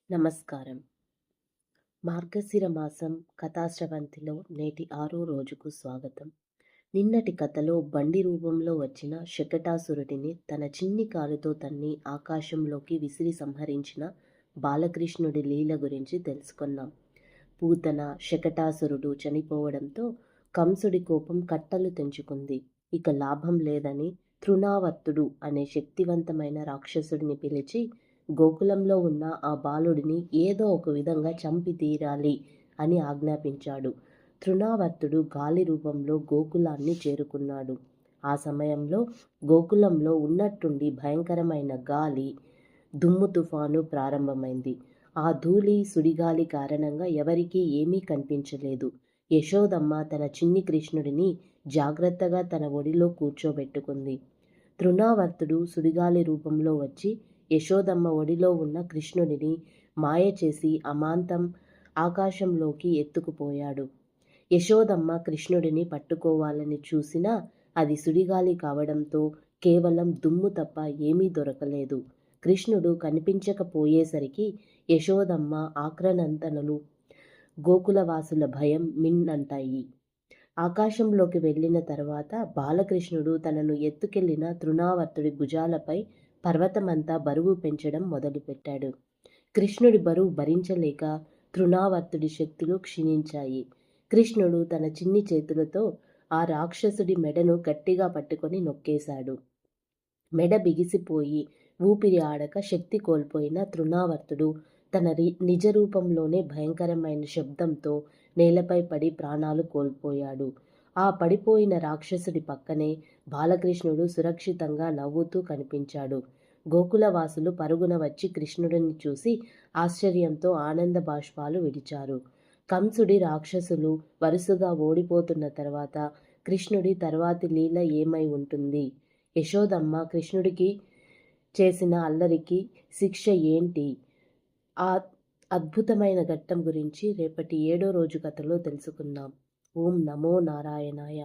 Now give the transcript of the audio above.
నమస్కారం. మార్గశిర మాసం కథాస్రవంతిలో నేటి 6వ రోజుకు స్వాగతం. నిన్నటి కథలో బండి రూపంలో వచ్చిన శకటాసురుడిని తన చిన్ని కాలుతో తన్ని ఆకాశంలోకి విసిరి సంహరించిన బాలకృష్ణుడి లీల గురించి తెలుసుకున్నాం. పూతన శకటాసురుడు చనిపోవడంతో కంసుడి కోపం కట్టలు తెంచుకుంది. ఇక లాభం లేదని తృణావర్తుడు అనే శక్తివంతమైన రాక్షసుడిని పిలిచి గోకులంలో ఉన్న ఆ బాలుడిని ఏదో ఒక విధంగా చంపి తీరాలి అని ఆజ్ఞాపించాడు. తృణావర్తుడు గాలి రూపంలో గోకులాన్ని చేరుకున్నాడు. ఆ సమయంలో గోకులంలో ఉన్నట్టుండి భయంకరమైన గాలి, దుమ్ము తుఫాను ప్రారంభమైంది. ఆ ధూళి, సుడిగాలి కారణంగా ఎవరికీ ఏమీ కనిపించలేదు. యశోదమ్మ తన చిన్ని కృష్ణుడిని జాగ్రత్తగా తన ఒడిలో కూర్చోబెట్టుకుంది. తృణావర్తుడు సుడిగాలి రూపంలో వచ్చి యశోదమ్మ ఒడిలో ఉన్న కృష్ణుడిని మాయ చేసి అమాంతం ఆకాశంలోకి ఎత్తుకుపోయాడు. యశోదమ్మ కృష్ణుడిని పట్టుకోవాలని చూసినా అది సుడిగాలి కావడంతో కేవలం దుమ్ము తప్ప ఏమీ దొరకలేదు. కృష్ణుడు కనిపించకపోయేసరికి యశోదమ్మ ఆక్రనందనలు, గోకులవాసుల భయం మిన్నంటాయి. ఆకాశంలోకి వెళ్ళిన తర్వాత బాలకృష్ణుడు తనను ఎత్తుకెళ్లిన తృణావర్తుడి భుజాలపై పర్వతమంతా బరువు పెంచడం మొదలుపెట్టాడు. కృష్ణుడి బరువు భరించలేక తృణావర్తుడి శక్తులు క్షీణించాయి. కృష్ణుడు తన చిన్ని చేతులతో ఆ రాక్షసుడి మెడను గట్టిగా పట్టుకొని నొక్కేశాడు. మెడ బిగిసిపోయి ఊపిరి ఆడక శక్తి కోల్పోయిన తృణావర్తుడు తన నిజ రూపంలోనే భయంకరమైన శబ్దంతో నేలపై పడి ప్రాణాలు కోల్పోయాడు. ఆ పడిపోయిన రాక్షసుడి పక్కనే బాలకృష్ణుడు సురక్షితంగా నవ్వుతూ కనిపించాడు. గోకులవాసులు పరుగున వచ్చి కృష్ణుడిని చూసి ఆశ్చర్యంతో ఆనంద బాష్పాలు విడిచారు. కంసుడి రాక్షసులు వరుసగా ఓడిపోతున్న తర్వాత కృష్ణుడి తర్వాతి లీల ఏమై ఉంటుంది? యశోదమ్మ కృష్ణుడికి చేసిన అల్లరికి శిక్ష ఏంటి? ఆ అద్భుతమైన ఘట్టం గురించి రేపటి 7వ రోజు కథలో తెలుసుకుందాం. ఓం నమో నారాయణాయ.